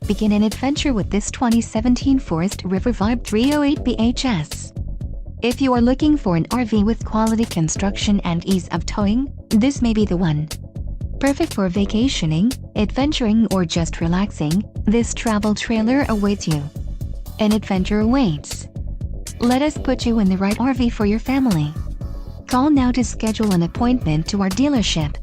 Begin an adventure with this 2017 Forest River Vibe 308 BHS. If you are looking for an RV with quality construction and ease of towing, this may be the one. Perfect for vacationing, adventuring, or just relaxing, this travel trailer awaits you. An adventure awaits. Let us put you in the right RV for your family. Call now to schedule an appointment to our dealership.